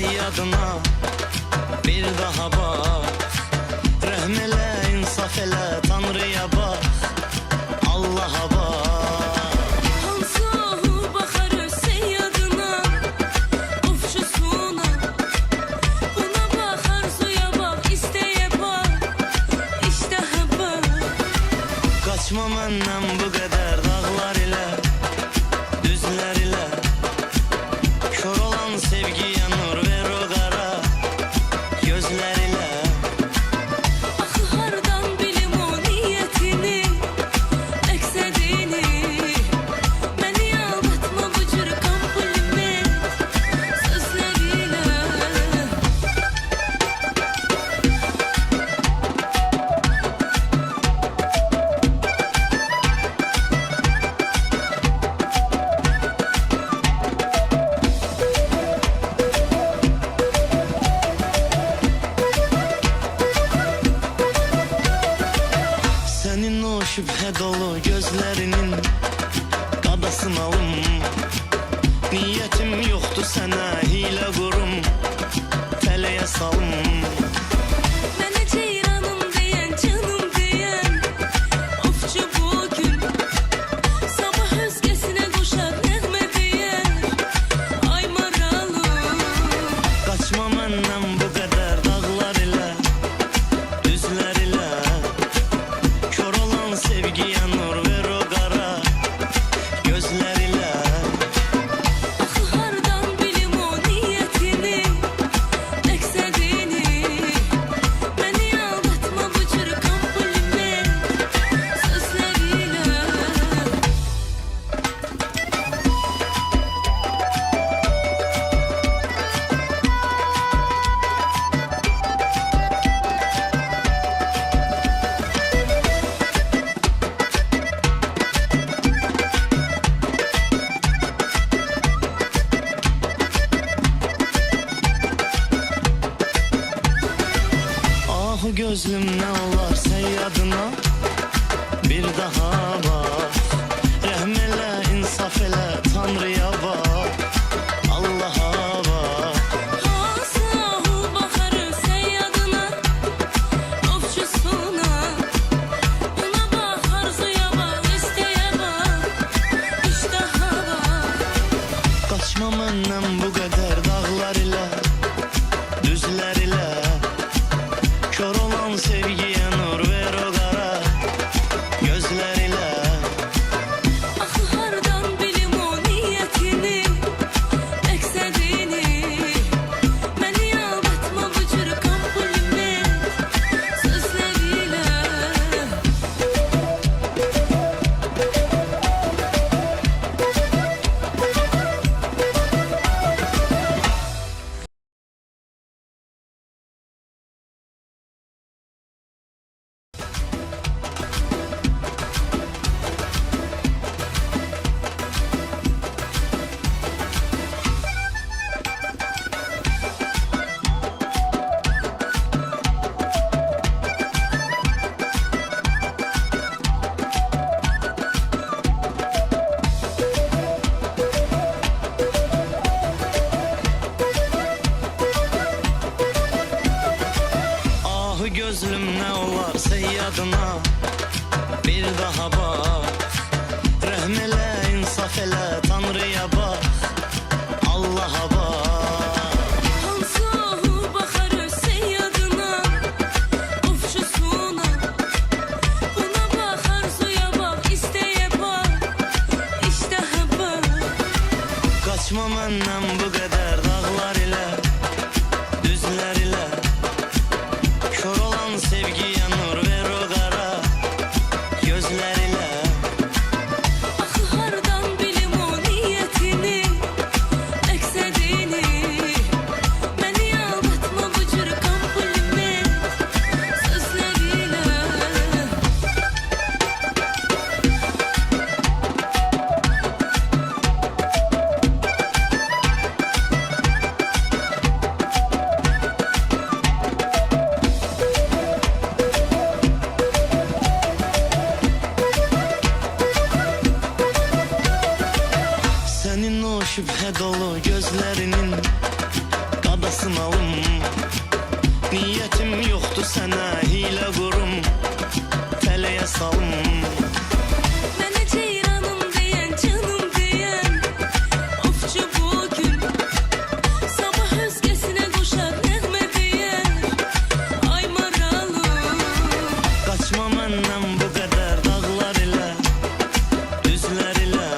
seyyadına bir daha bak. Rehm ele, insaf ele, Tanrı'ya bak, Allah'a bak. Hansı bakarız seyyadına, ofşusuna. Buna bak, arzuya bak, isteğe bak, iştaha bak. Kaçma menden bu kadar dağlar ile, düzler ile. Kör olan sevgiye nur ver o kara gözler ile. Axı hardan bilim o niyetini, məqsədini. Məni aldatma bu cür kompliment sözlərilə. Senin o şüphe dolu gözlerinin qadasını alım. Niyetim yoktu sana hile kurum, tələyə salım. Mənə ceyranım deyən, canım deyən, ofçu bugün. Sabah özgəsinə qoşar nəğmə deyər, ay maralım. Kaçma menden bu kadar dağlar ile, düzler ile. Kör olan sevgiye nur ver o kara gözler ile. Axı hardan bilim o niyetini, məqsədini. Məni aldatma bu cür kompliment sözlərilə. Ah gözlüm ne olar seyyadına bir daha bak. Rehm ele, insaf ele, Tanrı'ya bak, Allah'a bak. Hansı bakarız seyyadına, ofçusuna. Buna bak, arzuya bak, isteğe bak, iştaha bak. Kaçma menden bu kadar dağlar ile, düzler ile. Kör olan sevgiye nur ver o kara gözler ile. Axı hardan bilim o niyetini, məqsədini. Məni aldatma bu cür kompliment sözlərilə. Ah gözlüm ne olar seyyadına bir daha bak. Rehm ele, insaf ele, Tanrı'ya bak, Allah'a bak. Hansı bakarız seyyadına, ofçusuna. Buna bak, arzuya bak, isteğe bak, iştaha bak. Kaçma menden bu kadar dağlar ile, düzler ile. Kör olan sevgiye nur ver o kara gözler ile. Axı hardan bilim o niyetini, məqsədini. sınalım. Niyetim yoktu sana hile kurum, tələyə salım. Mənə ceyranım deyən, canım deyən, ofçu bugün. Sabah özgəsinə qoşar nəğmə deyər, ay maralım. Qaçma məndən bu qədər dağlar ilə, düzlər ilə.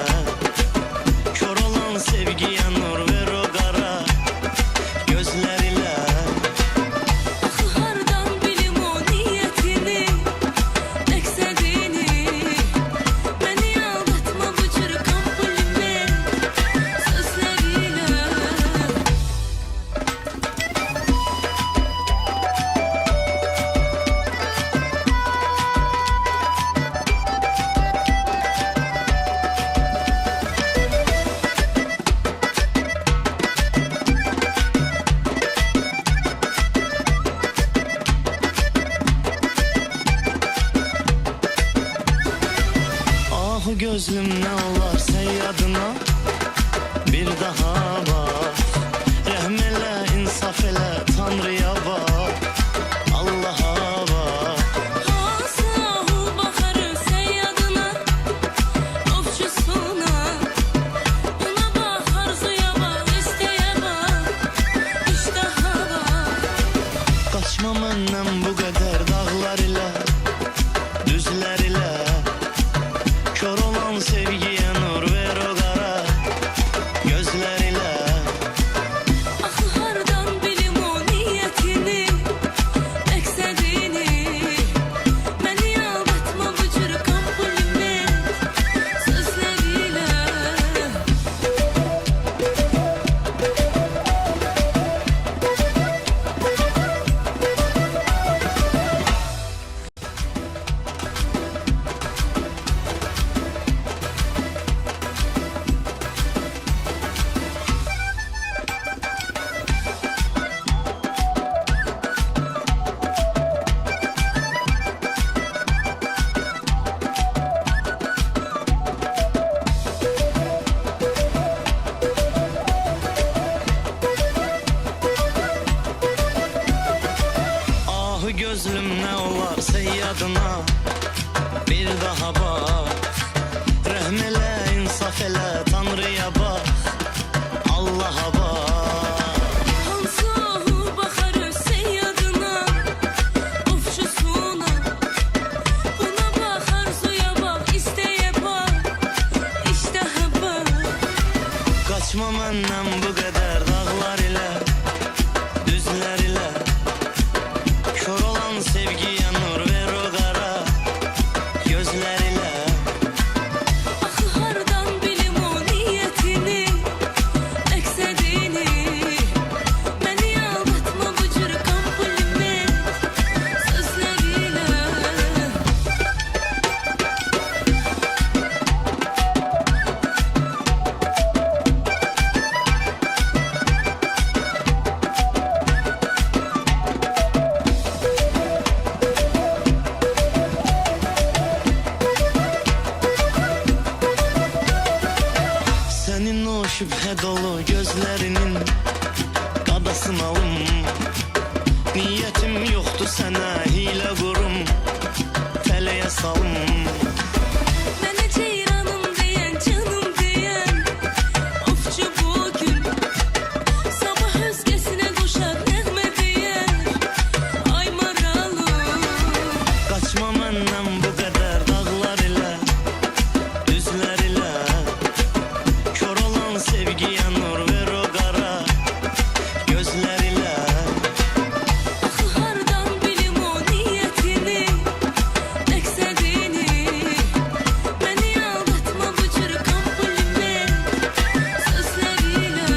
Kör olan sevgiyə nur ver o qara gözlər ilə. Axı hardan bilim o niyyətini, məqsədini. Məni aldatma bu cür kompliment sözlərilə. Ah gözlüm nə olar səyyadına, bir daha bak. Rəhm elə, insaf elə, Tanrıya bak, Allaha bak. Hasahu baxarı səyyadına, ofçusuna. Buna bax, arzuya bax, istəyə bax, iştaha bax. Qaçma məndən bu qədər dağlar ilə, düzlər ilə. Kör olan sevgiyə nur ver o qara gözlər ilə. Axı hardan bilim o niyyətini, məqsədini. Məni aldatma bu cür kompliment sözlərilə. Ah gözlüm nə olar səyyadına, bir daha bak. Rəhm elə, insaf elə, Tanrıya bak, Allaha bak. Hansahu baxarı səyyadına, ofçusuna. Buna bax, arzuya bax, istəyə bax, iştaha bax. Qaçma məndən bu qədər dağlar ilə, düzlər ilə. Kör olan sevgiyə nur ver o qara gözlər ilə. Axı hardan bilim o niyyətini, məqsədini. Məni aldatma bu cür kompliment sözlərilə. Sənin o şübhə dolu gözlərinin qadasını alım. Niyyətim yoxdu sənə hiylə qurum, tələyə salım. Mənə ceyranım deyən, canım deyən, ofçu bugün. Sabah özgəsinə qoşar nəğmə deyər, ay maralım. Qaçma məndən bu qədər dağlar ilə, düzlər ilə. Kör olan sevgiyə nur ver o qara gözlər ilə. Axı hardan bilim o niyyətini, məqsədini. Məni aldatma bu cür kompliment sözlərilə.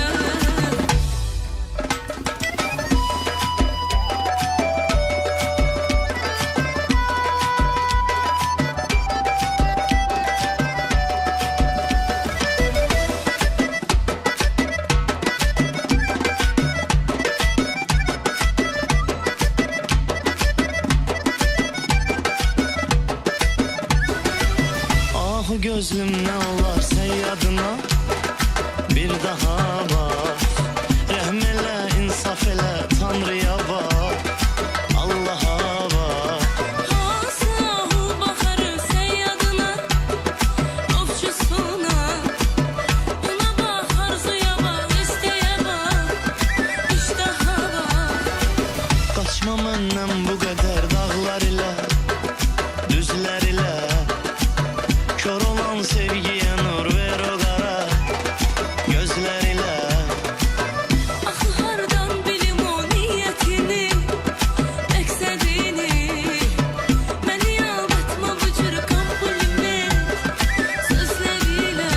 Ah gözlüm nə olar səyyadına, bir daha bak. Rəhm elə, insaf elə, məndən bu qədər dağlar ilə, düzlər ilə. Kör olan sevgiyə nur ver o qara gözlər ilə. Axı hardan bilim o niyyətini, məqsədini. Məni aldatma bu cür kompliment sözlərilə.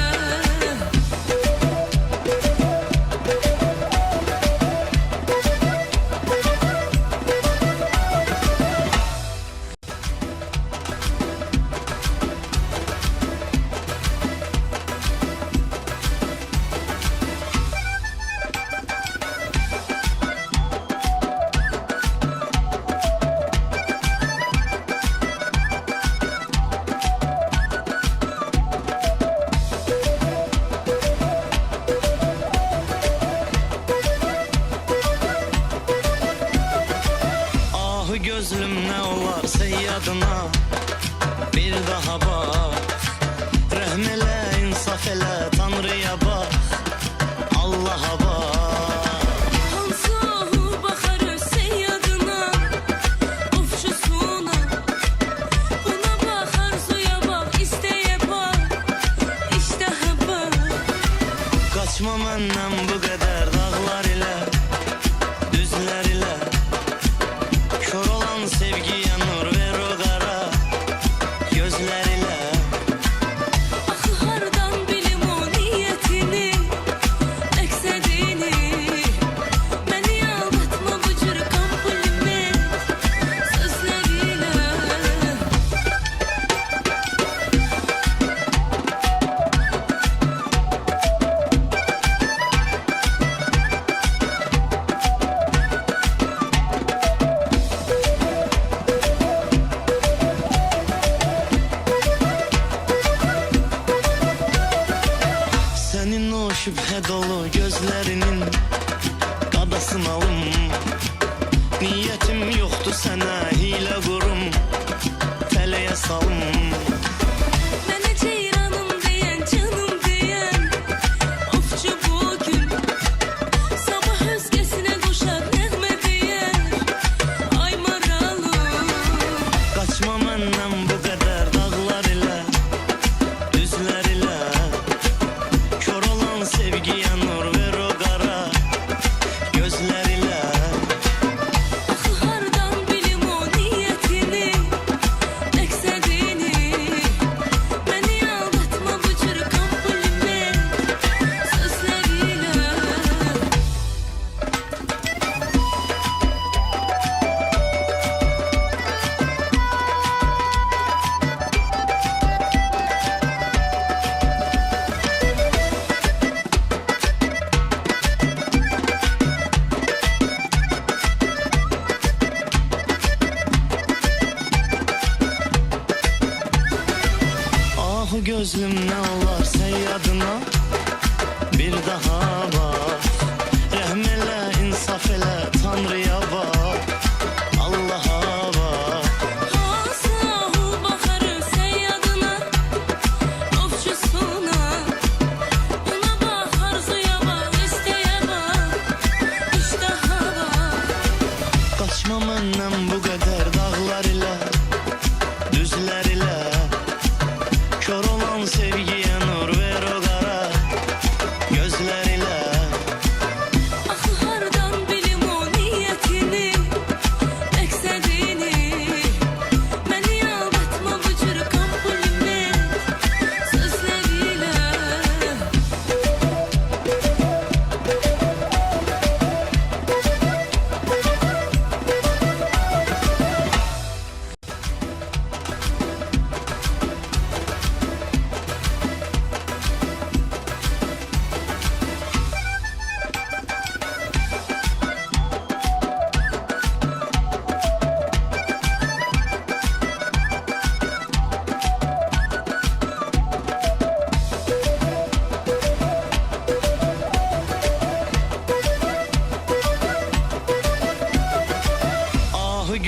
Ahı gözlüm nə olarsa yadına bir daha bak. Rəhm elə, insaf elə, Tanrıya bax, Allaha bax. Hansı ahu baxar ölsən yadına, ovçusuna. Buna bax, arzuya bax, istəyə bax, iştaha bax. Qaçma məndən bu qədər dağlar ilə, düzlər ilə. Kör olan sevgiyə nur ver o qara gözlər ilə. Axı hardan bilim o niyyətini, məqsədini. Məni aldatma bu cür kompliment sözlərilə. Sənin o şübhə dolu gözlərinin qadasın alım. Niyyətim yoxdur sənə hilə qurum, tələyə salım. Mənə ceyranım deyən, canım deyən ovçu bugün. Sabah özgəsinə qoşar nəğmə deyər, ay maralım. Qaçma məndən bu qədər dağlar ilə, düzlər ilə. Kör olan sevgiyə nur ver o qara gözlər ilə. Axı hardan bilim o niyyətini, məqsədini. Məni aldatma bu cür kompliment sözlərilə. Ahı gözlüm nə olarsa yadına bir daha bax. Rəhm elə, insaf elə, Tanrıya bax, Allaha bax. Hansı ahu baxar ölsən yadına, ovçusuna. Buna bax, arzuya bax, istəyə bax, iştaha bax. Qaçma məndən bu qədər dağlar ilə, düzlər ilə. Kör olan sevgiyə nur ver o qara gözlər ilə. Axı hardan bilim o niyyətini, məqsədini. Məni aldatma bu cür kompliment sözlərilə.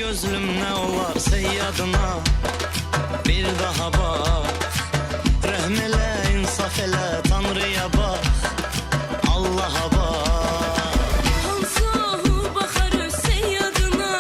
Gözlüm nə olarsa yadına bir daha bax. Rəhm elə, insaf elə, Tanrıya bax, Allaha bax. Hansı ahu baxar ölsən yadına,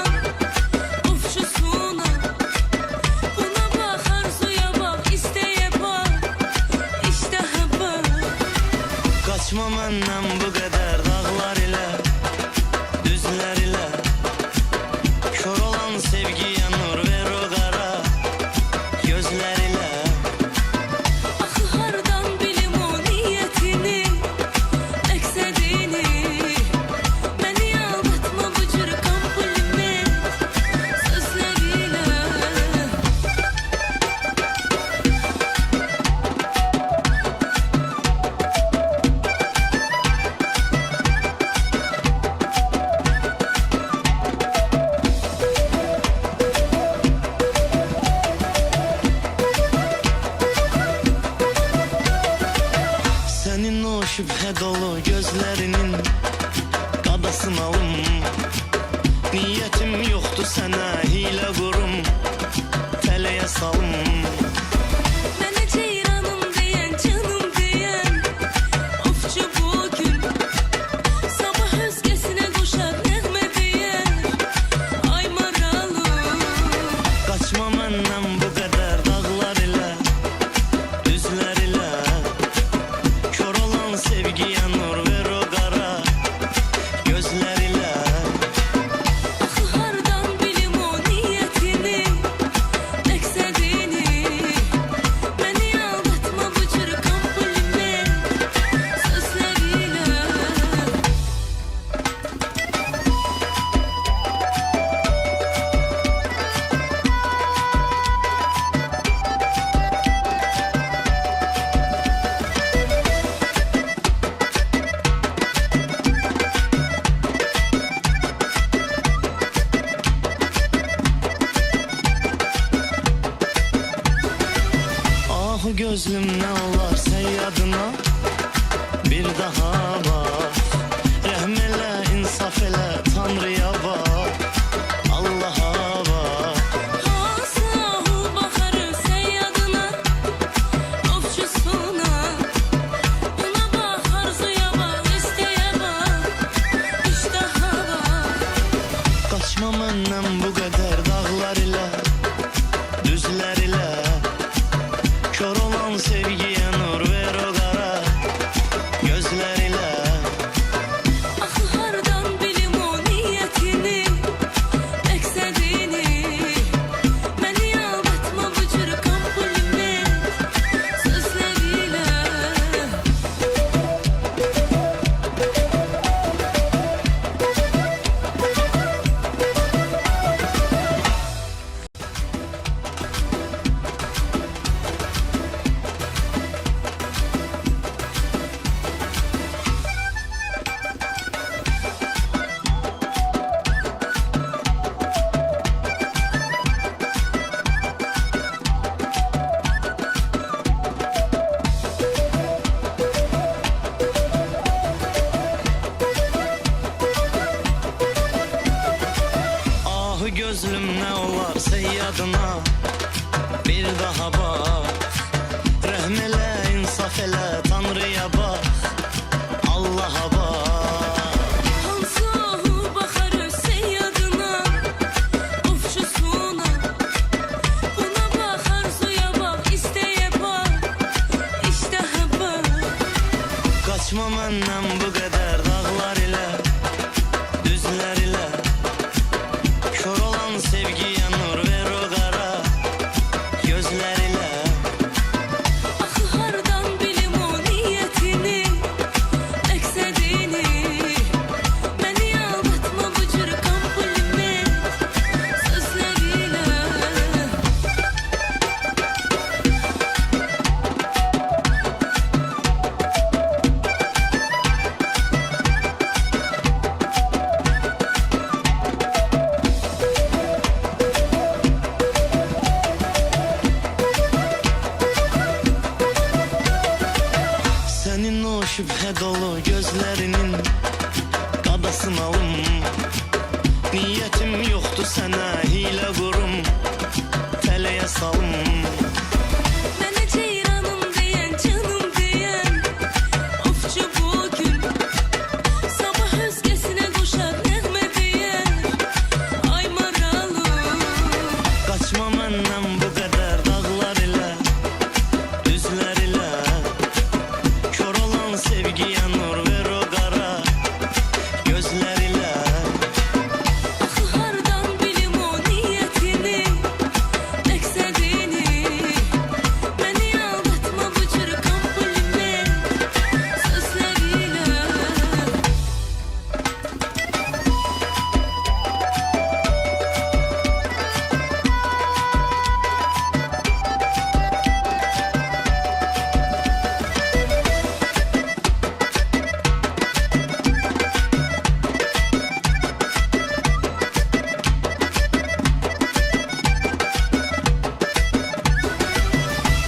gözlüm ne olar seyyadına bir daha bak. Rehm elə, insaf elə, Tanrıya bak, Allah'a bak. Hasahu bakarı seyyadına, ofçusuna. Buna bak, arzuya bak, isteğe bak, iştaha bak. Kaçma məndən bu qədər dağlar ilə, düzlər ilə. Kör olan sevgiyə nur ver o qara gözlər ilə. Axı hardan bilim o niyetini, məqsədini. Məni aldatma bu cür kompliment sözlərilə. Ah gözlüm ne olar seyyadına bir daha bak. Rehm elə, insaf elə, Tanrıya bak, Allah'a bak. Hansahu bakarı seyyadına, ofçusuna. Buna bak, arzuya bak, isteğe bak, iştaha bak. Kaçma məndən bu qədər dağlar ilə, düzlər ilə. Kör olan sevgiyə nur ver o qara gözlər ilə. Axı hardan bilim o niyetini, məqsədini. Məni aldatma bu cür kompliment sözlərilə. Senin o şüphe dolu gözlerinin qadasını alım. Niyetim yoktu sana hile kurum, tələyə salım. Mənə ceyranım deyən, canım deyən, ofçu bugün. Sabah özgəsinə qoşar nəğmə deyər, ay maralım. Kaçma məndən bu qədər dağlar ilə, düzlər ilə. Kör olan sevgiyə nur ver o qara gözlər ilə. Axı hardan bilim o niyetini, məqsədini. Məni aldatma bu cür kompliment sözlərilə.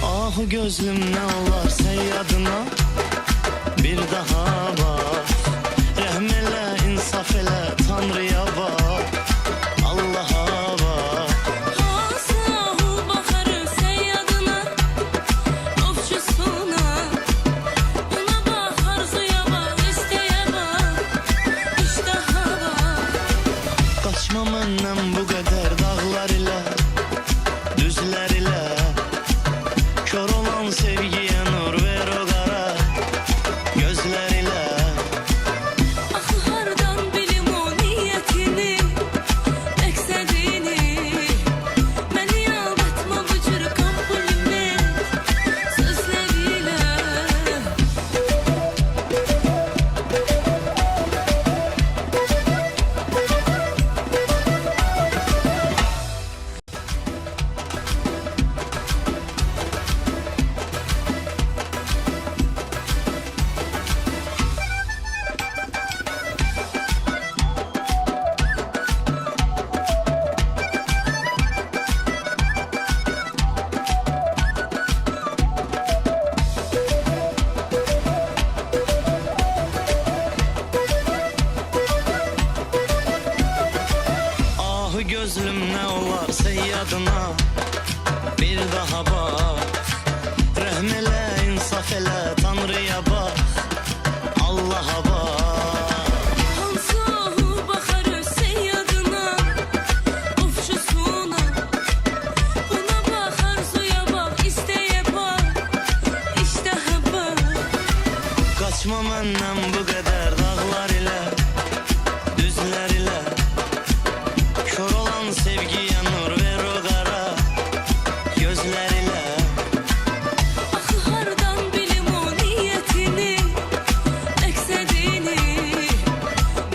Ah gözlüm ne olar seyyadına bir daha bak. Rehm elə, insaf elə, Tanrıya bak, Allah'a bak. Hasahu bakarı seyyadına, ofçusuna. Buna bak, arzuya bak, isteğe bak, iştaha bak. Kaçma məndən bu qədər dağlar ilə, düzlər ilə. Kör olan sevgiyə nur ver o qara gözlər ilə. Axı hardan bilim o niyetini, məqsədini. Məni aldatma bu cür kompliment sözlərilə. gözlüm ne olar seyyadına. Bir daha bak, rehm ele, insaf ele, Tanrı'ya bak, Allah'a bak. Hansı bakar seyyadına, ofşusuna. Buna bak, arzuya bak, isteğe bak, iştaha bak. Kaçma menden bu kadar dağlar ile, düzler ile. Kör olan sevgiye nur ver o kara gözler ile. Axı hardan bilim o niyetini, məqsədini.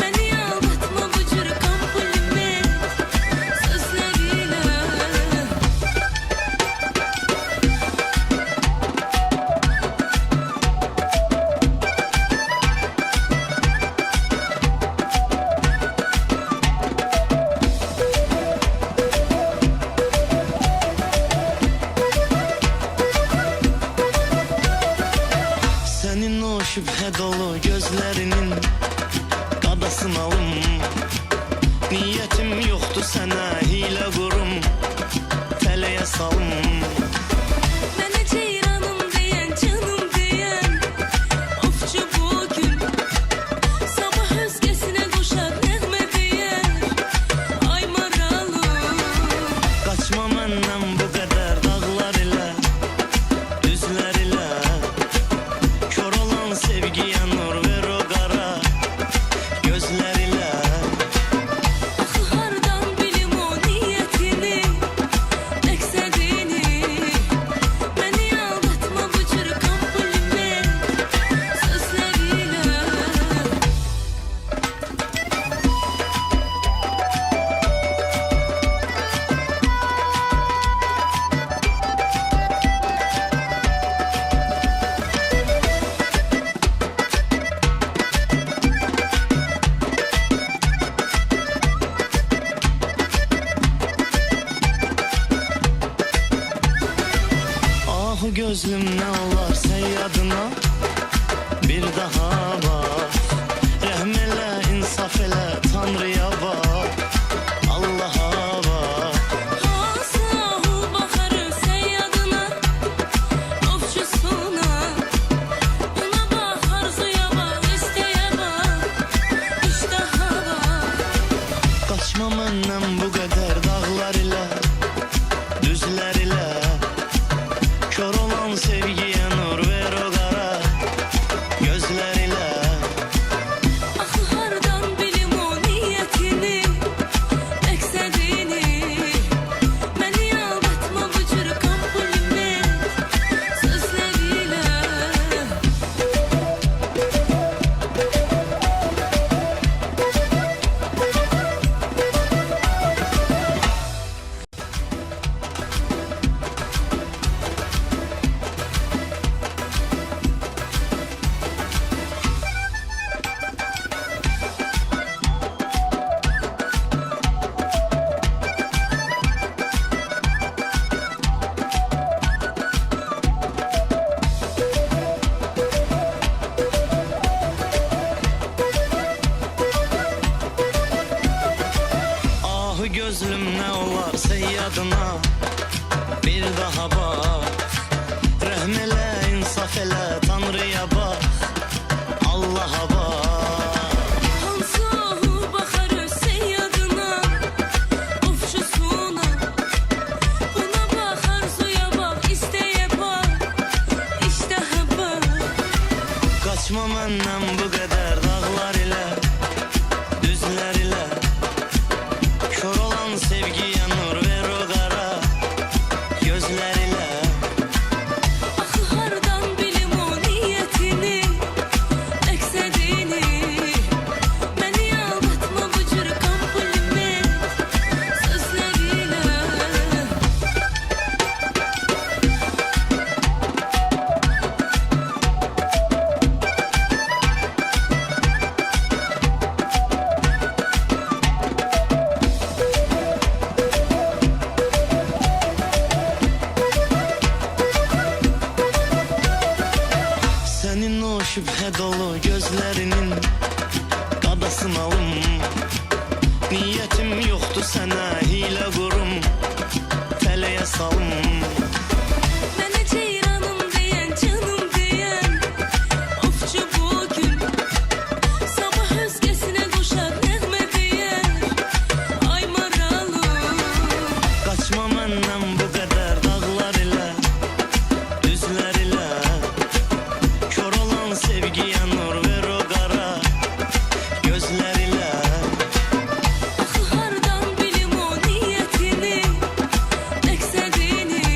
Məni aldatma bu cür kompliment sözlərilə. Senin o şüphe dolu gözlerinin qadasını alım. Niyetim yoktu sana hile kurum, tələyə salım. Mənə ceyranım deyən, canım deyən, ofçu bugün. Sabah özgəsinə qoşar nəğmə deyər, ay maralım. Kaçma menden bu kadar dağlar ile, düzler ile. Kör olan sevgiye nur ver o kara gözler ile. Axı hardan bilim o niyetini, məqsədini. Məni aldatma bu cür kompliment sözlərilə. Ah gözlüm ne olar seyyadına. Bir daha bak, rehm ele, insaf ele, Tanrı'ya bak, Allah'a bak. Hansı bakar seyyadına, ofçusuna. Buna bak, arzuya bak, isteğe bak, iştaha bak. Kaçma menden bu kadar dağlar ile, düzler ile. Kör olan sevgiye nur ver o kara gözler ile. Axı hardan bilim o niyetini, məqsədini. Məni aldatma bu cür kompliment sözlərilə. Ah gözlüm ne olar seyyadına. Bir daha bak, rehm ele, insaf ele, Tanrı'ya bak, Allah'a bak. Hansı bakar seyyadına, ofçusuna. Buna bak, arzuya bak, isteğe bak, iştaha bak. Kaçma menden bu kadar dağlar ile, düzler ile. Kör olan sevgiye nur ver o kara gözler ile. Axı hardan bilim o niyetini, Niyetim yoktu sana hile kurum, teleye salım. Mənə ceyranım deyən, canım deyən, ofçu bugün. Sabah özgəsinə qoşar nəğmə deyər, ay maralım. Kaçma məndən bu qədər dağlar ilə, düzlər ilə. Kör olan sevgiyə nur ver o qara gözlər ilə. Axı hardan bilim o niyyətini, məqsədini.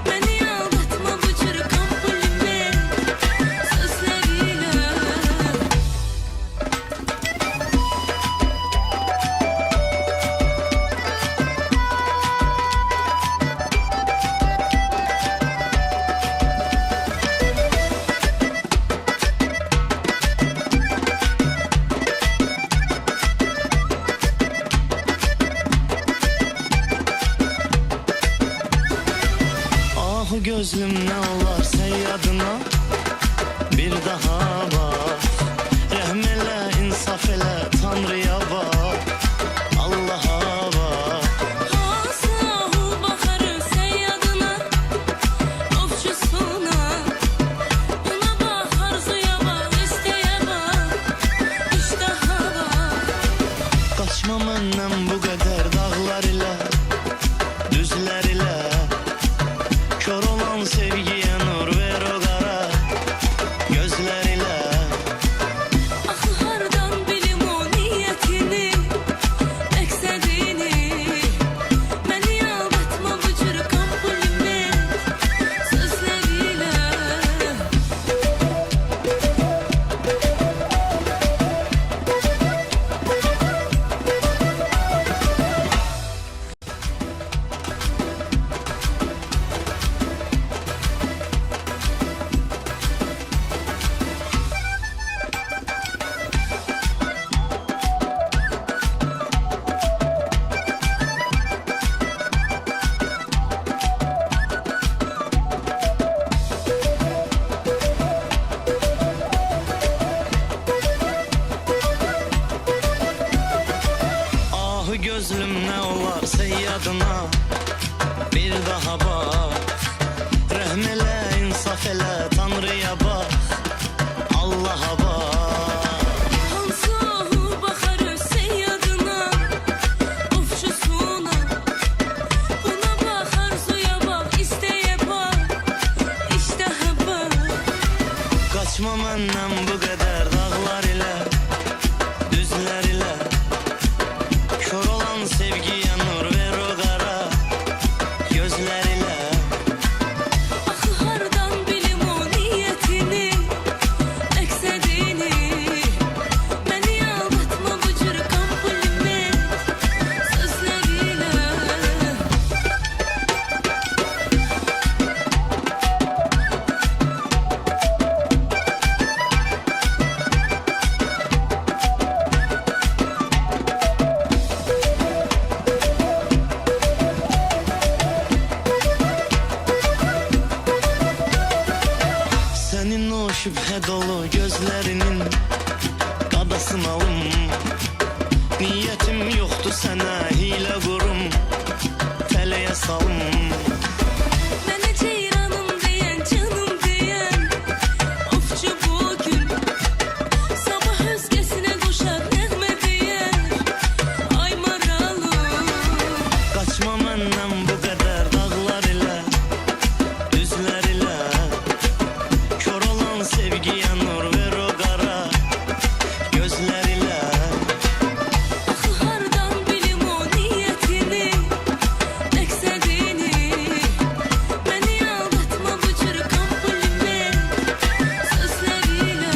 Məni aldatma bu cür kompliment sözlərilə. Ah gözlüm ne olar seyyadına, bir daha bak. Rəhm elə, insaf elə, Tanrıya bak, Allaha bak. Hansı ahul baxarı səyyadına, ofçusuna. Buna bax, arzuya bax, istəyə bax, iştaha bax. Kaçma məndən bu qədər dağlar ilə, düzlər ilə. Kör olan sevgiyə nur ver o qara gözlər ilə. Axı hardan bilim o niyyətini, məqsədini. Məni aldatma bu cür kompliment sözlərilə. Ah gözlüm ne olar seyyadına, bir daha bak. Rəhm elə, insaf elə, Tanrıya bak, Allaha bak. Hansı ahul baxarı səyyadına, ofçusuna. Buna bax, arzuya bax, istəyə bax, iştaha bax. Kaçma məndən bu qədər dağlar ilə, düzlər ilə. Kör olan sevgiyə nur ver o qara gözlər ilə. Axı hardan bilim o niyyətini, məqsədini. Məni aldatma bu cür kompliment sözlərilə. Senin o şüphe dolu gözlerinin qadasını alım. Niyetim yoktu sana hile kurum, teleye salım. Mənə ceyranım deyən, canım deyən, ofçu bugün. Sabah özgəsinə qoşar nəğmə deyər, ay maralım. Kaçma məndən bu qədər dağlar ilə, düzlər ilə. Kör olan sevgiyə nur ver o qara gözlər ilə. Axı hardan bilim o niyyətini, məqsədini. Məni aldatma bu cür kompliment sözlərilə.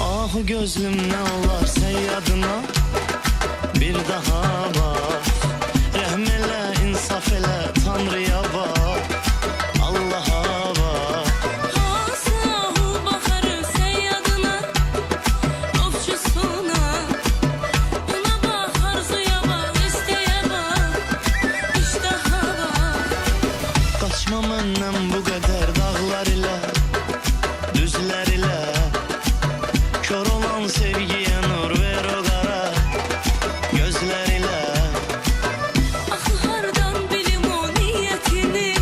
Ah gözlüm ne olar seyyadına, bir daha bak. Rəhm elə, insaf elə, Tanrıya bak, Kaçmam önlem bu kadar dağlar ile, düzler ile. Kör olan sevgiye nur ver o kara gözler ile. Axı hardan bilim o niyyətini,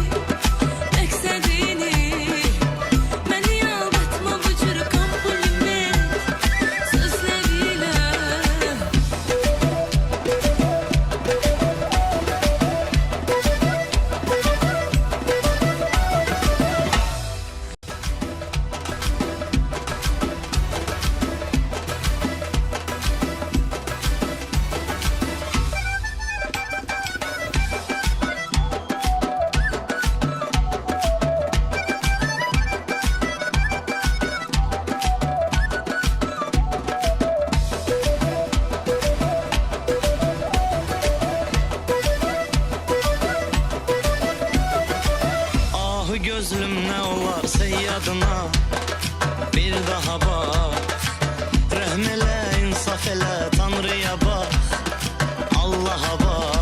məqsədini. Məni aldatma bu cür kompliment sözlərilə. Ahı gözlüm ne olar seyyadına, bir daha bak. Rəhm elə, insaf elə, Tanrıya bak, Allah'a bak.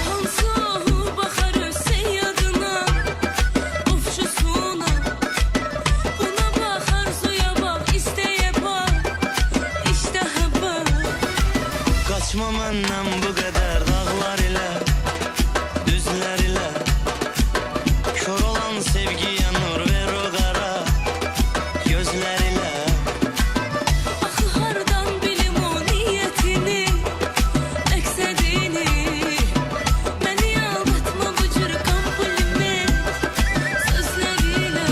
Hansı ahu baxar Hüseyn yadına, ovçusuna. Buna bax, arzuya bax, istəyə bax, iştaha bax. Kaçma məndən bu qədər dağlar ilə, düzlər ilə. Kör olan sevgiye nur ver o kara gözler ile. Axı hardan bilim o niyyətini, məqsədini. Məni aldatma bu cür kompliment sözlərilə.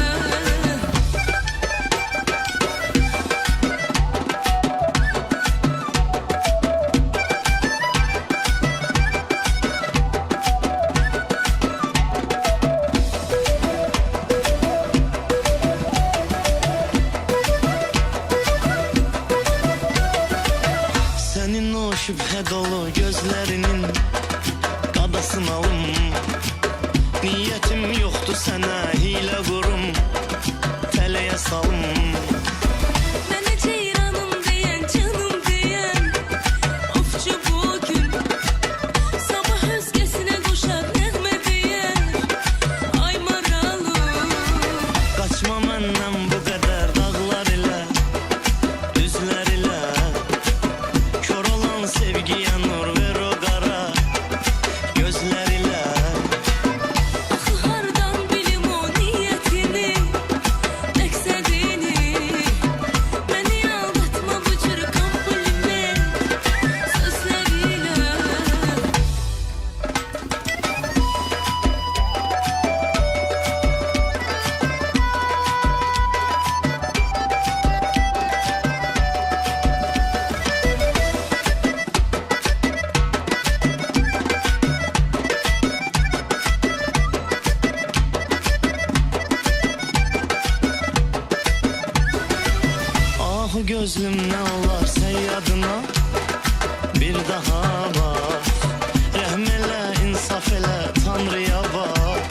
Senin o şüphe dolu gözlerinin qadasın alım. Niyetim yoktu sana hile kurum, tələyə salım. Mənə ceyranım deyən, canım deyən ovçu bugün. Sabah özgəsinə qoşar nəğmə deyər, ay maralım. Kaçma məndən bu qədər dağlar ilə, düzlər ilə. Kör olan sevgiye nur ver o kara gözler ile. Axı hardan bilim o niyyətini, məqsədini. Məni aldatma bu cür kompliment sözlərilə. Ahı gözlüm ne olar seyyadına, bir daha bak. Rəhm elə, insaf elə, Tanrıya bak,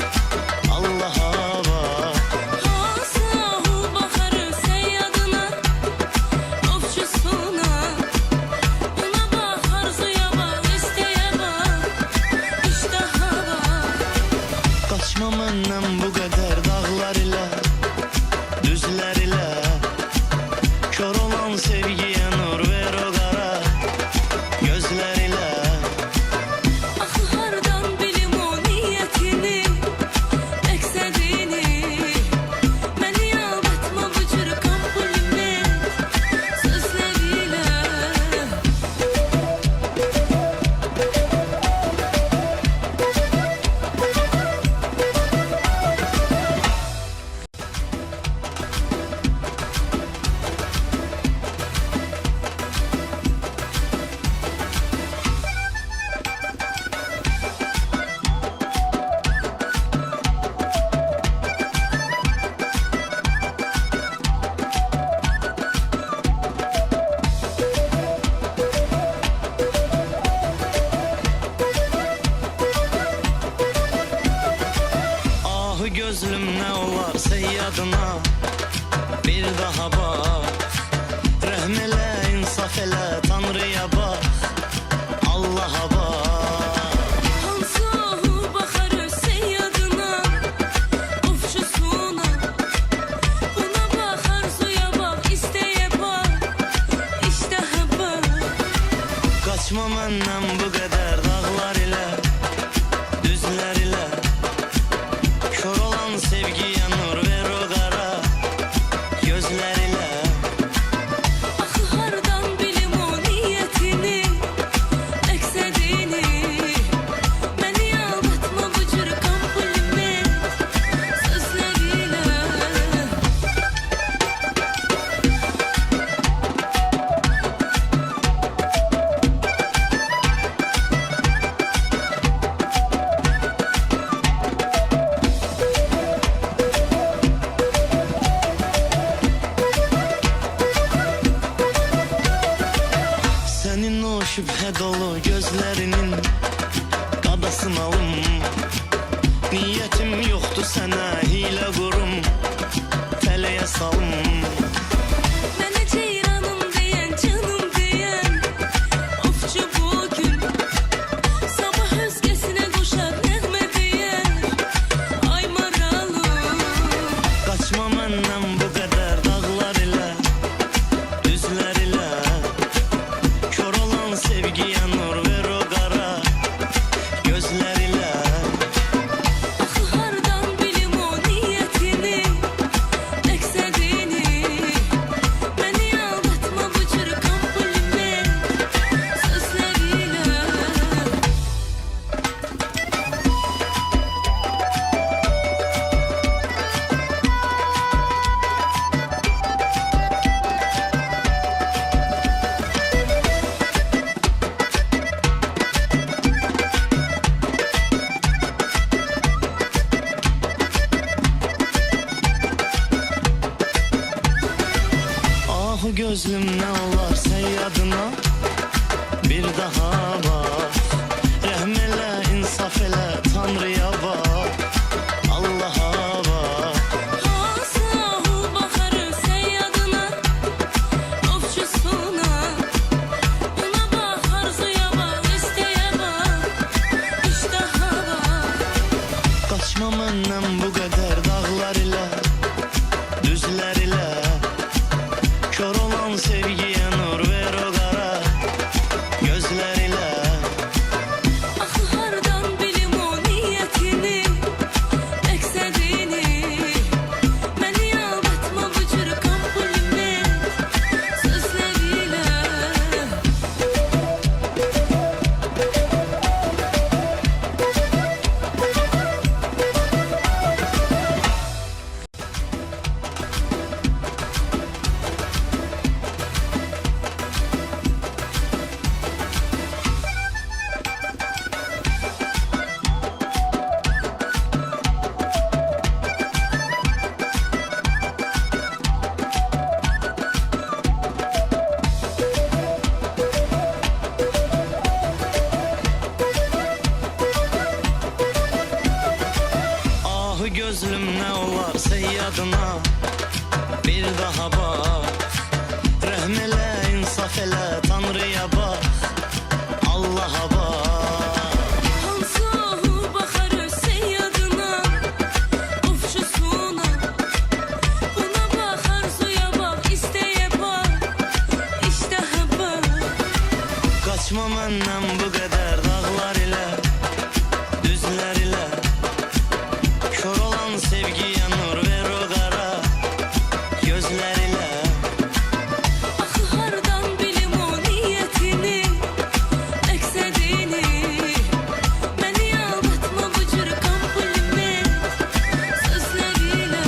Allah'a bak. Hansı ahu baxar Hüseyn yadına, ovçusuna. Buna bax, arzuya bax, istəyə bax, iştaha bax. Kaçma məndən bu qədər dağlar ilə, düzlər ilə. Kör olan sevgiye nur ver o kara gözler ile. Axı hardan bilim o niyyətini, məqsədini. Məni aldatma bu cür kompliment sözlərilə. Gözlüm ne olar seyyadına, bir daha bak. Rəhm elə, insaf elə, Tanrıya bak, Allah'a bak. Hansı ahu baxar Hüseyn yadına, sana hile kurum, teleye salım. Mənə ceyranım deyən, canım deyən Ofçu bugün Sabah özgəsinə qoşar nəğmə deyər Ay maralım Kaçma məndən bu qədər dağlar ilə, düzlər ilə. Kör olan sevgiyə nur ver o qara gözlər ilə. Axı hardan bilim o niyyətini Məqsədini Məni aldatma bu cür kompliment Sözlərilə Ahu gözlüm nə olar səyyadına, bir daha bak. Rəhm elə, insaf elə, Tanrıya bak, Allaha bak. Hasahu baxarı səyyadına Ofçusuna Buna bax, arzuya bax, istəyə bax İştaha bax Kaçma məndən bu qədər dağlar ilə, düzlər ilə. Kör olan sevgiyə nur ver o qara gözlər ilə. Axı hardan bilim o niyyətini Məqsədini Məni aldatma bu cür kompliment Sözlərilə Ahu gözlüm nə olar səyyadına, bir daha bak. Rəhm elə, insaf elə, Tanrıya bak, Allaha bak. Hansahu baxarı səyyadına Ofçusuna Buna bax, arzuya bax, istəyə bax İştaha bax Kaçma məndən bu qədər dağlar ilə, düzlər ilə. Kör olan sevgiyə nur ver o qara gözlər ilə. Axı hardan bilim o niyyətini Məqsədini Məni aldatma bu cür kompliment Sözlərilə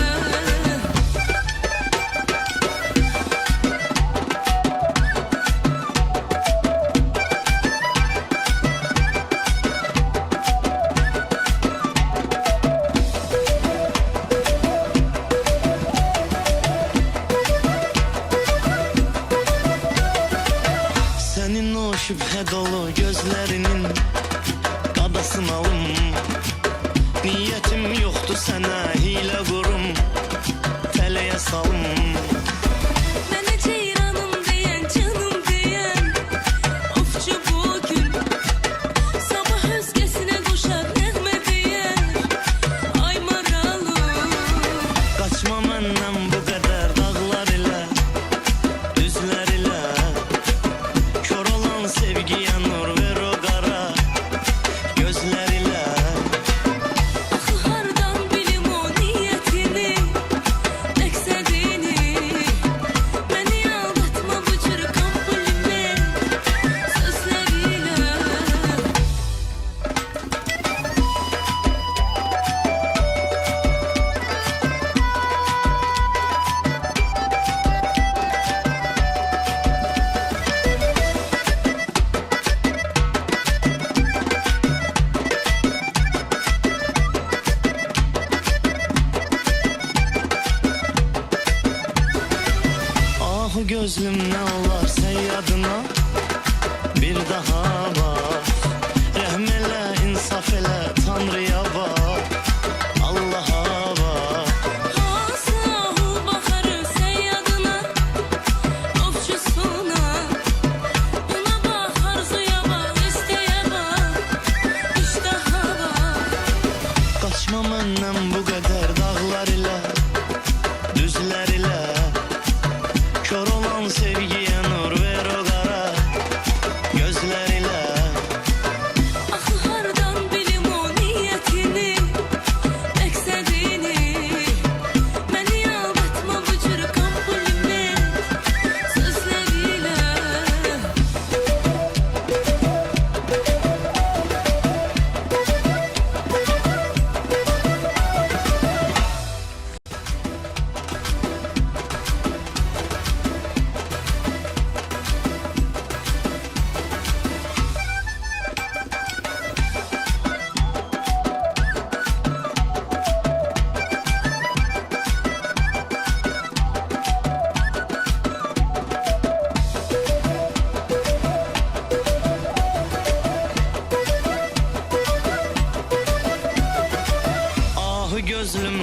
Senin o şüphe dolu gözlerinin qadasını alım. Niyetim yoktu sana hile kurum, teleye salım. Mənə ceyranım deyən, canım deyən Ofçu bugün Sabah özgəsinə qoşar nəğmə deyər Ay maralım Kaçma məndən bu qədər dağlar ilə, düzlər ilə. Kör olan sevgiyə nur ver o qara gözlər ilə. Axı hardan bilim o niyyətini Məqsədini Məni aldatma bu cür kompliment Sözlərilə Ahu gözlüm nə olar səyyadına, bir daha bak. Rəhm elə, insaf elə, Tanrıya bak, Allaha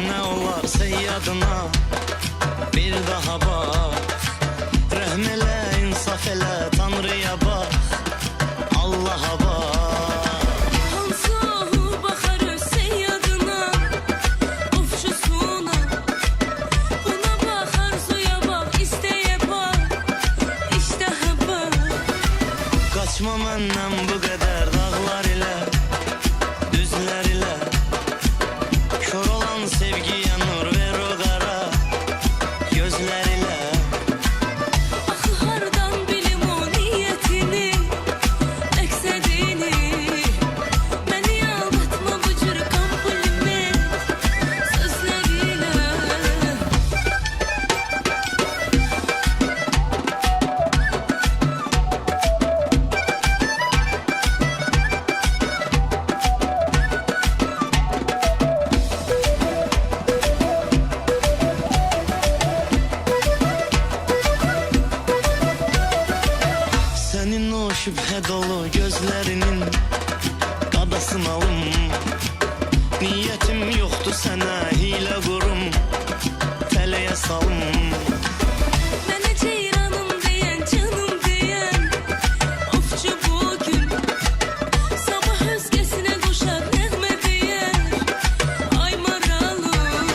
ne olar seyyadına. Bir daha bak, rehm ele, insaf ele, Tanrı'ya bak, Allah'a bak. Hansı bakar seyyadına, ofşusuna. Buna bak, arzuya bak, isteğe bak, iştaha bak. Kaçma menden bu kadar dağlar ile, düzler ile. Kör olan sevgiye nur ver o kara gözler ile. Axı hardan bilim o niyetini, məqsədini. Məni aldatma bu cür kompliment sözlərilə. Senin o şüphe dolu gözlerinin qadasını alım. Niyetim yoktu sana hile kurum, tələyə salım. Mənə ceyranım deyən, canım deyən, ofçu bugün. Sabah özgəsinə qoşar nəğmə deyər, ay maralım.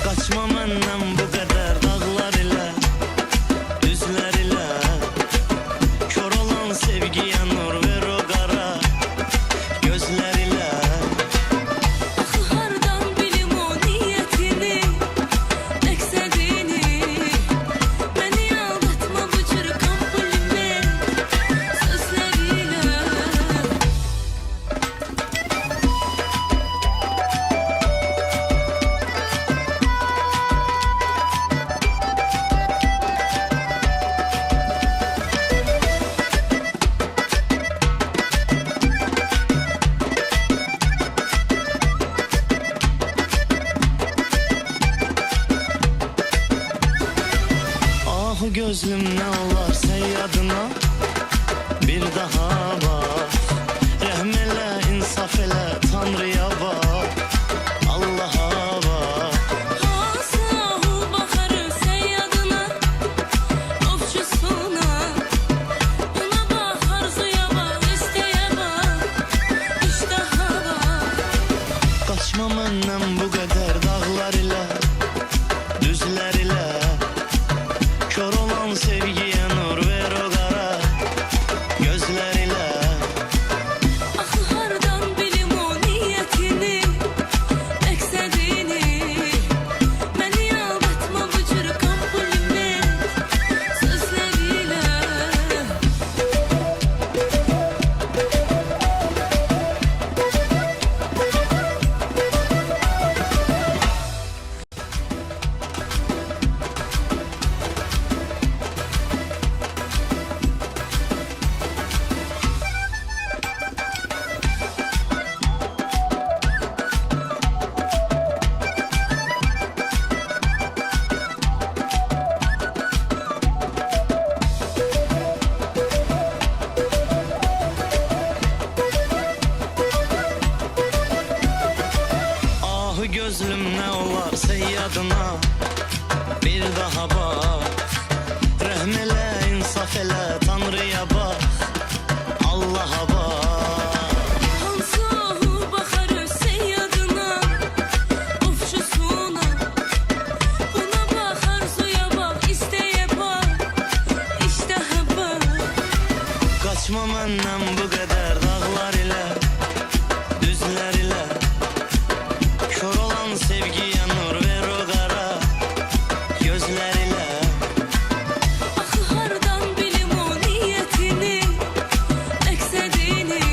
Kaçma menden bu kadar dağlar ile, düzler ile. Kör olan sevgiye nur ver o kara gözler ile. Axı hardan bilim o niyetini, məqsədini. Məni aldatma bu cür kompliment sözlərilə. Ah gözlüm ne olar seyyadına. Bir daha bak, rehm ele, insaf ele, Tanrı'ya bak, Allah'a bak. Hansı bakar seyyadına, ofçusuna. Buna bak, arzuya bak, isteğe bak, iştaha bak. Kaçma menden bu kadar dağlar ile, düzler ile. Kör olan sevgiye nur ver o kara gözler ile. Axı hardan bilim o niyetini, məqsədini. Məni aldatma bu cür kompliment sözlərilə. Ah gözlüm ne olar seyyadına. Bir daha bak, rehm ele, insaf ele, Tanrı'ya bak, Allah'a bak. Hansı bakar seyyadına, ofçusuna. Buna bak, arzuya bak, isteğe bak, iştaha bak. Kaçma menden bu kadar dağlar ile, düzler ile. Kör olan sevgiye nur ver o kara gözler ile. Axı hardan bilim o niyetini, məqsədini.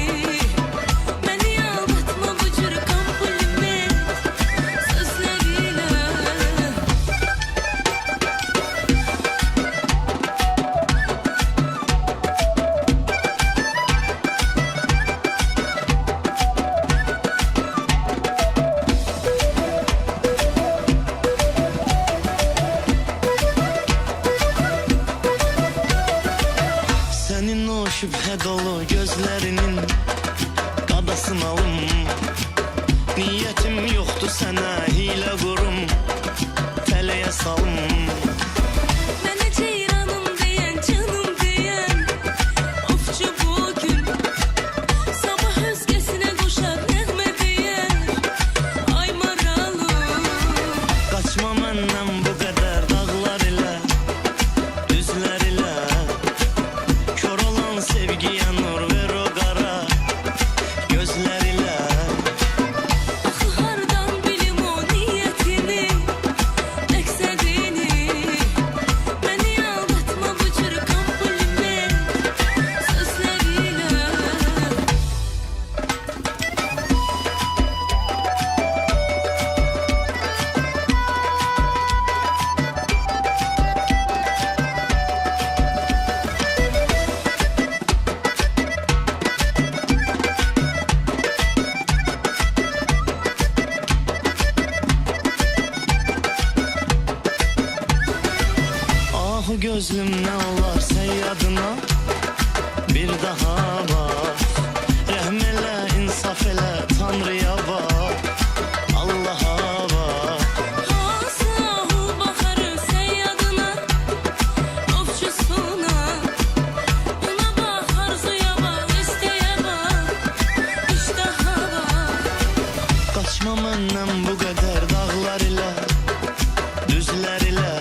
Kaçma məndən bu qədər dağlar ilə, düzlər ilə. Kör olan sevgiyə nur ver o qara gözlər ilə. Axı hardan bilim o niyyətini, məqsədini. Məni aldatma bu cür kompliment sözlərilə. Ah gözlüm nə olar sən yadına bir daha bax. Rəhm elə, insaf elə, Tanrıya bax, Allaha bax. Hasahu baxarı sən yadına, ovçusuna. Buna bax, arzuya bax, istəyə bax, iştaha bax. Qaçma məndən bu qədər dağlar ilə, düzlər ilə.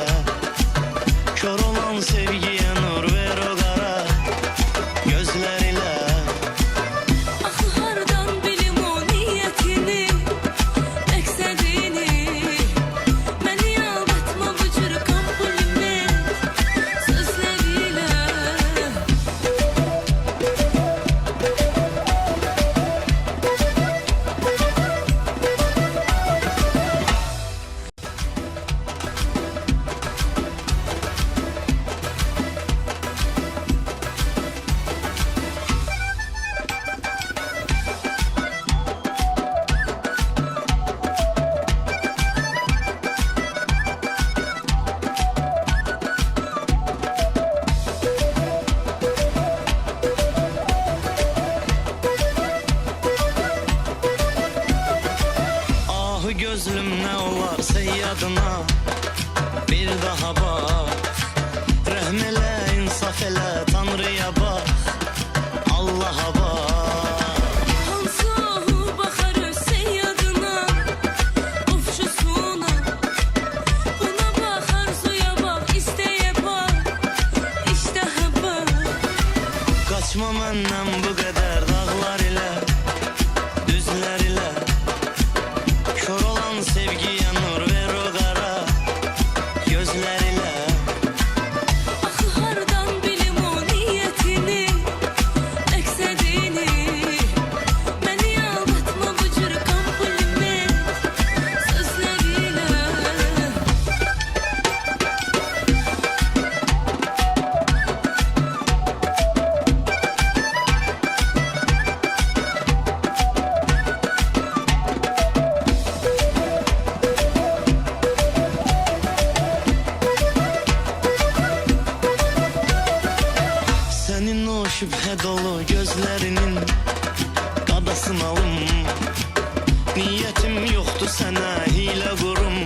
Kör olan sevgiyə nur ver o qara gözlər ilə. Axı hardan bilim o niyyətini, məqsədini. Məni aldatma bu cür kompliment sözlərilə. Ah gözlüm nə olar sən yadına bir daha bax. Rəhm elə, insaf elə, Tanrıya bax, Allaha bax. Hansahu baxarı sən yadına, ovçusuna. Buna bax, arzuya bax, istəyə bax, iştaha bax. Qaçma məndən bu qədər dağlar ilə, düzlər ilə. Kör olan sevgiyə nur ver o qara gözlər ilə. Axı hardan bilim o niyyətini, məqsədini. Məni aldatma bu cür kompliment sözlərilə. Sənin o şübhə dolu gözlərinin qadasını alım. Niyyətim yoxdur sənə hilə qurum,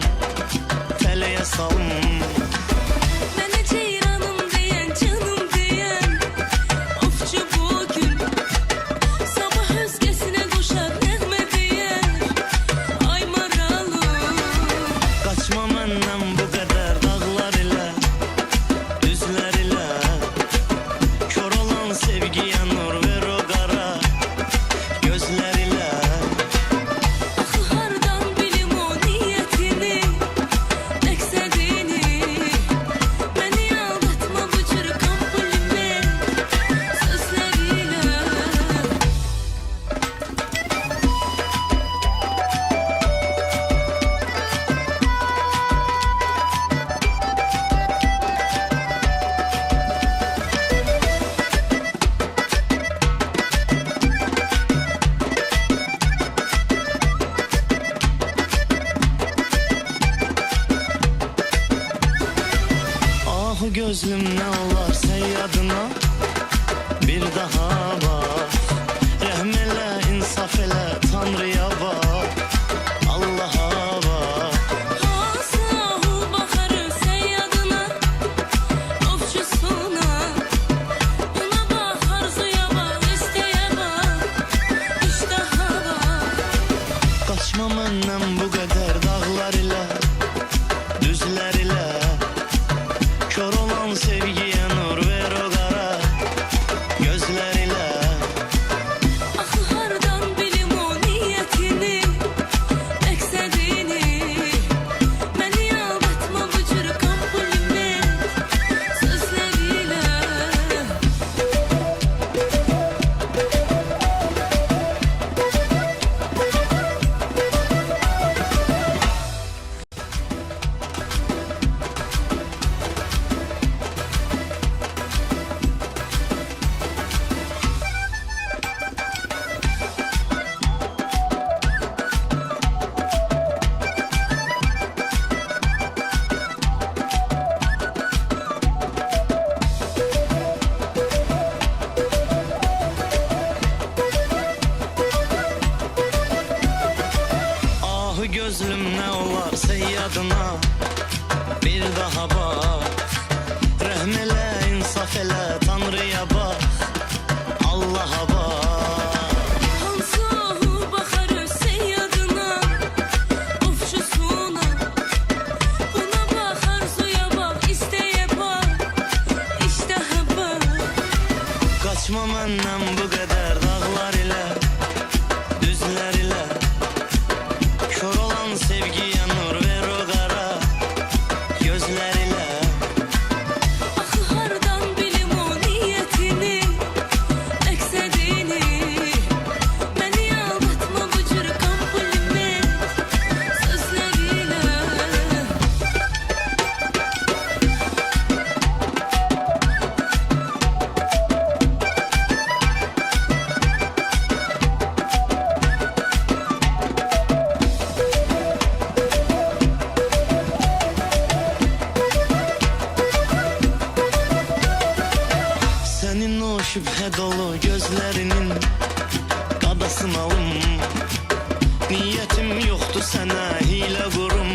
tələyə salım. Mənə ceyranım deyən, canım deyən ovçu bugün. Sabah özgəsinə qoşar nəğmə deyər, ay maralım. Qaçma məndən bu qədər dağlar ilə, düzlər ilə. Kör olan sevgiyə nur ver o qara gözlər ilə. Axı hardan bilim o niyyətini, məqsədini. Məni aldatma bu cür kompliment sözlərilə. Ah gözlüm nə olar sən yadına bir daha bax. Rəhm elə, insaf elə, Tanrıya bax, Allaha bax. Hasahu baxarı sən yadına, ovçusuna. Buna bax, arzuya bax, istəyə bax, iştaha bax. Qaçma məndən bu qədər dağlar ilə, bir daha bak. Rahmele, insaf ele, Tanrı'ya bak, Allah'a bak. Hansı bakar seyyadına, ofşusuna. Buna bak, arzuya bak, isteğe bak, iştaha bak. Kaçma menden bu kadar dağlar ile, düzler ile. Kör olan sevgiye nur ver o kara gözler ile. Axı hardan bilim o niyetini, məqsədini. Məni aldatma bu cür kompliment sözlərilə. Senin o şüphe dolu gözlerinin qadasını alım. Niyetim yoktu sana hile kurum,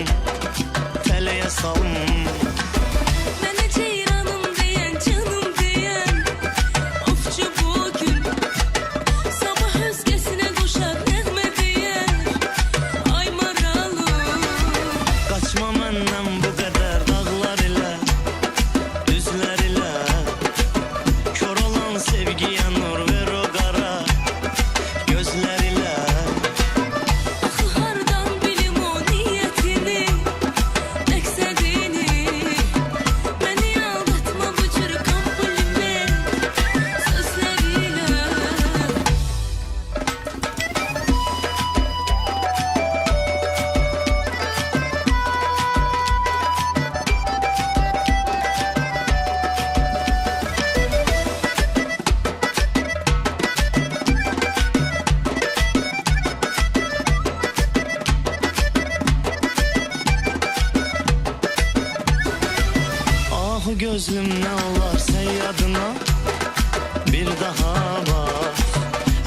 tələyə salım. Mənə ceyranım deyən, canım deyən, ofçu bugün. Sabah özgəsinə qoşar nəğmə deyər, ay maralım. Kaçma menden bu kadar dağlar ile, düzler ile. Kör olan sevgiye nur ver o kara gözler ile. Axı hardan bilim o niyetini, məqsədini. Məni aldatma bu cür kompliment sözlərilə. Ah gözlüm ne olar seyyadına, bir daha bak.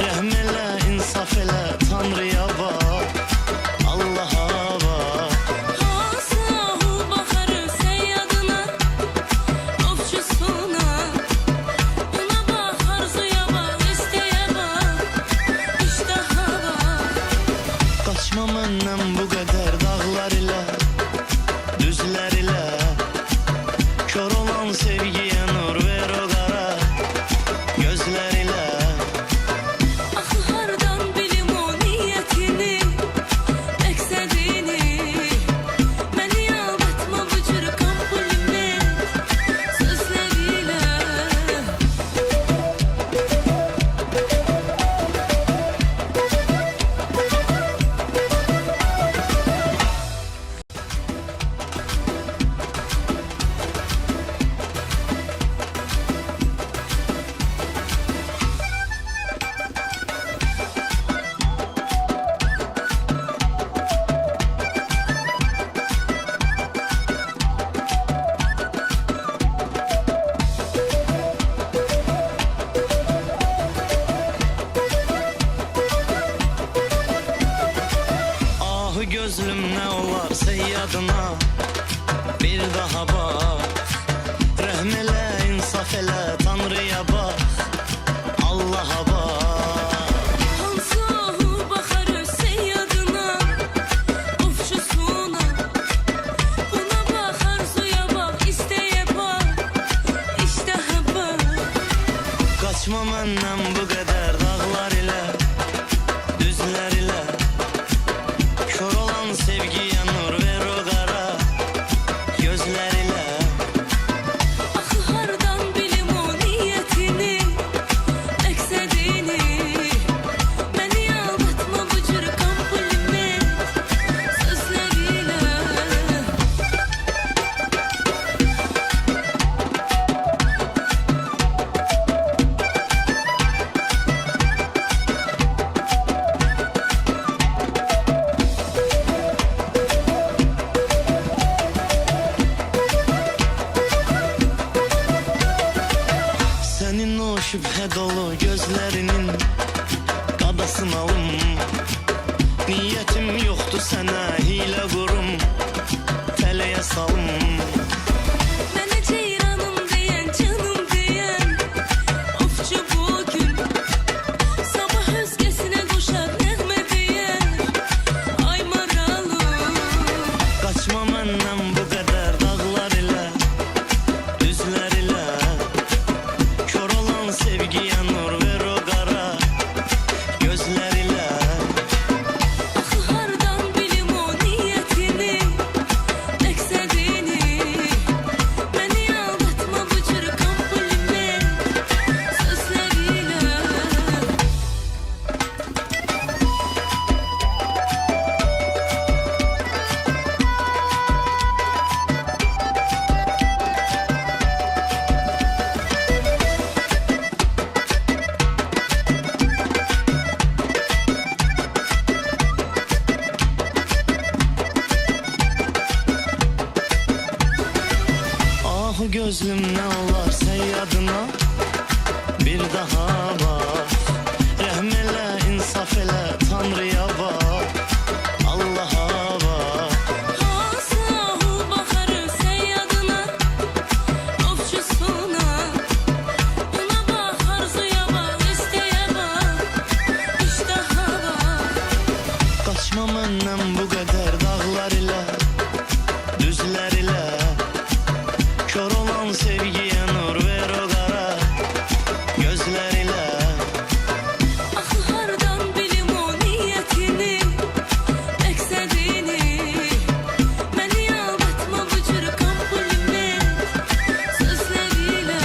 Rahmele, insaf ele, Tanrı'ya bak, Allah'a bak. Hansı bakar seyyadına, ofçusuna. Buna bak, arzuya bak, isteğe bak, iştaha bak. Kaçma menden bu kadar dağlar ile, düzler ile. Kör olan sevgiye nur ver o kara gözler ile. Axı hardan bilim o niyetini, məqsədini. Məni aldatma bu cür kompliment sözlərilə. Ah gözlüm ne olar seyyadına, bir daha bak. Rahmele, insaf ele, Tanrı'ya bak, Allah'a bak. Hansı bakar seyyadına, ofçusuna. Buna bak, arzuya bak, isteğe bak, iştaha bak. Kaçma menden bu kadar dağlar ile, düzler ile. Kör olan sevgiye nur ver o kara gözler ile. Axı hardan bilim o niyetini, məqsədini. Məni aldatma bu cür kompliment sözlərilə. salım. Mənə ceyranım deyən, canım deyən ofçu bugün. Sabah özgəsinə qoşar nəğmə deyər, ay maralım. Kaçma məndən bu qədər dağlar ilə, düzlər ilə. Kör olan sevgiyə nur ver o qara gözlər ilə. Axı hardan bilim o niyyətini, məqsədini. Məni aldatma bu cür kompliment sözlərilə. Ah gözlüm nə olar səyyadına, bir daha bak. Rəhm elə, insaf elə, Tanrıya bak, Allaha bak. Hansı ahul baxarı səyyadına, ofçusuna. Buna bax, arzuya bax, istəyə bax, iştaha bax. Kaçma məndən bu qədər dağlar ilə, düzlər ilə. Kör olan sevgiyə nur ver o qara gözlər ilə. Axı hardan bilim o niyyətini, məqsədini. Məni aldatma bu cür kompliment sözlərilə.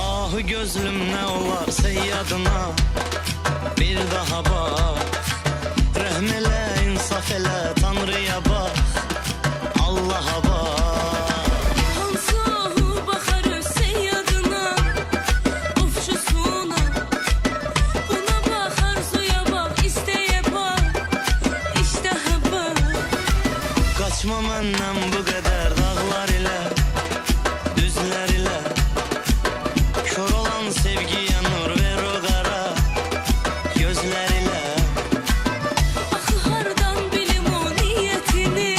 Ah gözlüm nə olar səyyadına, bir daha bak. Rəhm elə, insaf elə, Tanrıya bak, Allaha bak. Hansı ahul baxarı səyyadına, ofçusuna. Buna bax, arzuya bax, istəyə bax, iştaha bax. Kaçma məndən bu qədər dağlar ilə, düzlər ilə. Kör olan sevgiyə nur ver o qara gözlər ilə. Axı hardan bilim o niyyətini,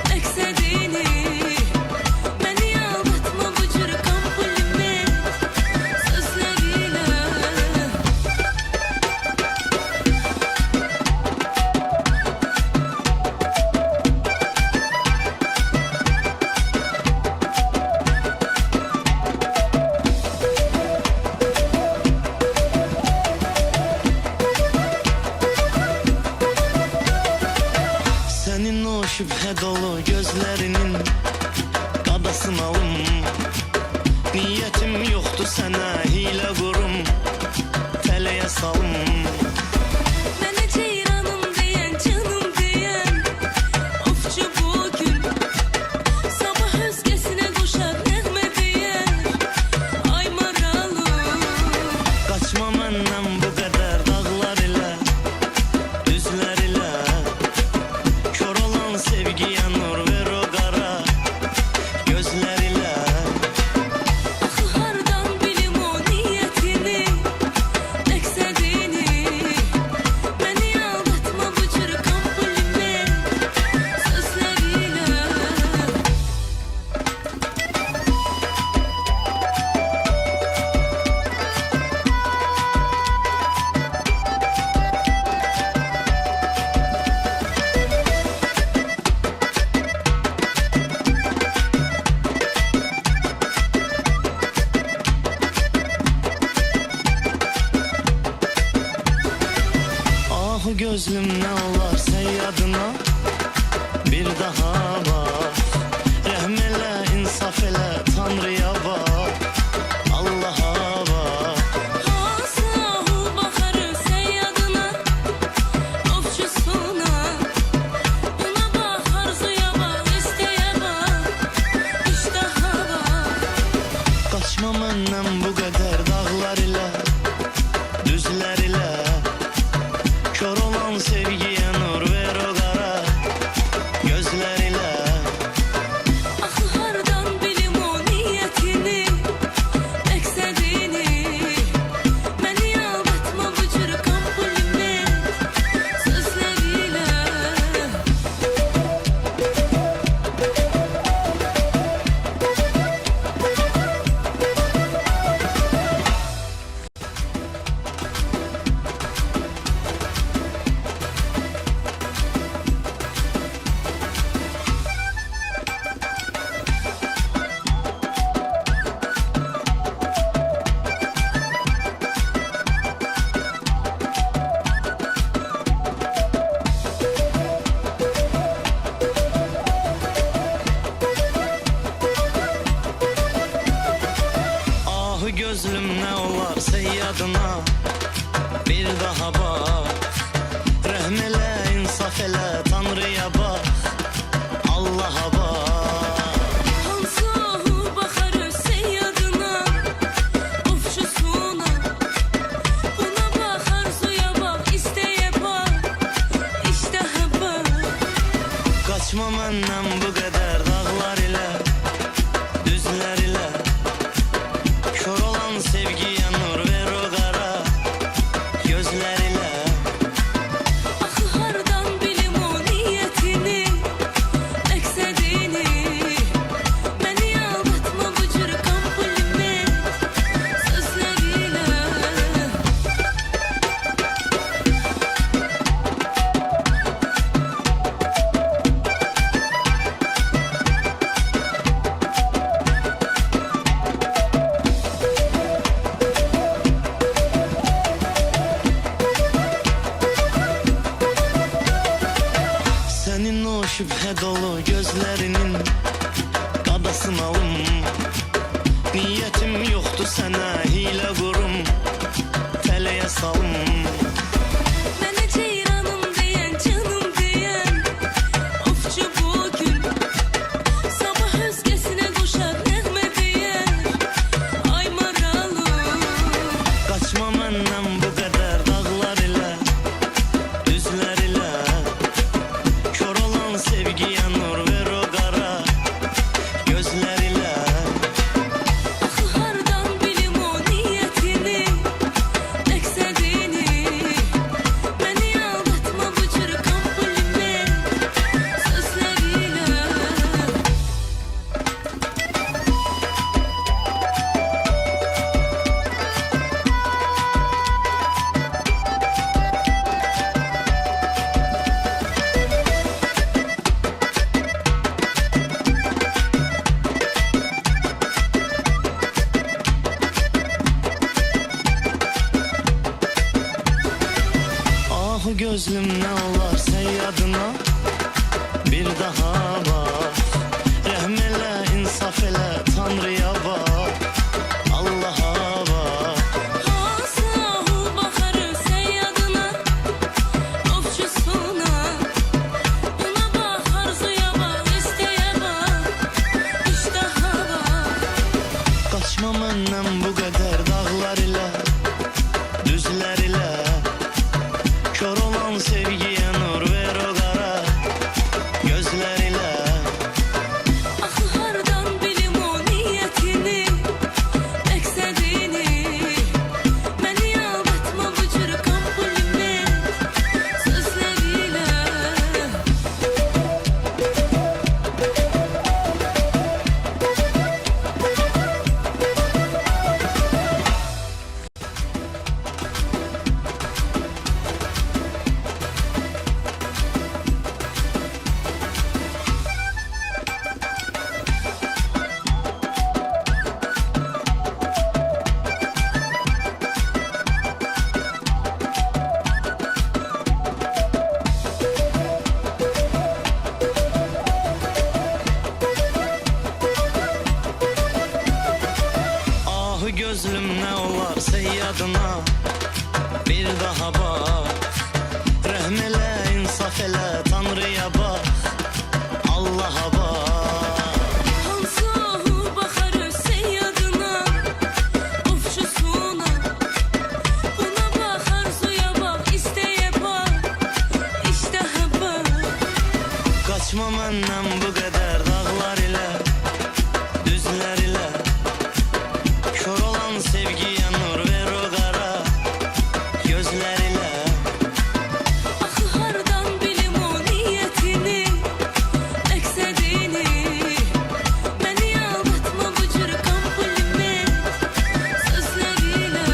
məqsədini. Məni aldatma bu cür kompliment sözlərilə. Sənin o şübhə dolu gözlərinin qadasın alım. Niyyətim yoxdur sənə hilə qurum, tələyə salım. Mənə ceyranım deyən, canım deyən ofçu bugün. Sabah özgəsinə qoşar nəğmə deyər, ay maralım. Kaçma məndən bu qədər dağlar ilə, düzlər ilə. Kör olan sevgiyə nur ver o qara gözlər ilə. Axı hardan bilim o niyyətini, məqsədini. Məni aldatma bu cür kompliment sözlərilə. Ah gözlüm nə olar səyyadına, bir daha bak. Rəhm elə, insaf elə, Tanrıya bak, Allaha bak. Hansı ahul baxarı daha bak. Rahmele, insaf ele, Tanrı'ya bak, Allah'a bak. Hansı bakar seyyadına, ofşusuna. Buna bak, arzuya bak, isteğe bak, iştaha bak. Kaçma menden bu kadar dağlar ile, düzler ile. Kör olan sevgiye nur ver o kara gözler ile. Axı hardan bilim o niyetini, məqsədini. Məni aldatma bu cür kompliment sözlərilə. Senin o şüphe dolu gözlerinin qadasını alım. Niyetim yoktu sana hile kurum, tələyə salım. Mənə ceyranım deyən, canım deyən, ofçu bugün. Sabah özgəsinə qoşar nəğmə deyər, ay maralım. Kaçma menden bu kadar dağlar ile, düzler ile. Kör olan sevgiye nur ver o kara gözler ile. Axı hardan bilim o niyetini, məqsədini. Məni aldatma bu cür kompliment sözlərilə. Ah gözlüm ne olar seyyadına, bir daha bak. Rahmele, insaf ele, Tanrı'ya bak, Allah'a bak. Hansı bakar seyyadına, ofçusuna. Buna bak, arzuya bak, isteğe bak, iştaha bak. Kaçma menden bu kadar dağlar ile, düzler ile. Kör olan sevgiye nur ver o kara gözler ile. Axı hardan bilim o niyetini, məqsədini. Məni aldatma bu cür kompliment sözlərilə. Ah gözlüm ne olar seyyadına, bir daha bak. Rahmele, insaf ele, Tanrı'ya bak, Allah'a bak. Hansı bakar seyyadına, ofçusuna. Buna bak, arzuya bak, isteğe bak, iştaha bak. Kaçma menden bu kadar dağlar ile, düzler ile. Kör olan sevgiye nur ver o kara gözler ile. Axı hardan bilim o niyetini, məqsədini. Məni aldatma bu cür kompliment sözlərilə.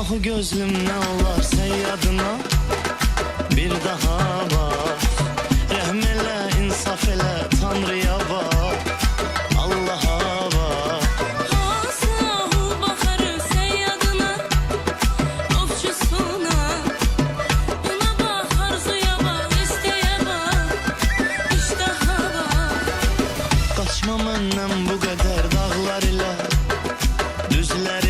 Ahu gözlüm ne olar seyyadına bir daha bak. Rehm elə, insaf elə, Tanrıya bak, Allah'a bak. Hasahu bakarı seyyadına, ofçusuna. Ona bak, arzuya bak, isteğe bak, iştaha bak. Kaçma məndən bu qədər dağlar ilə, düzlər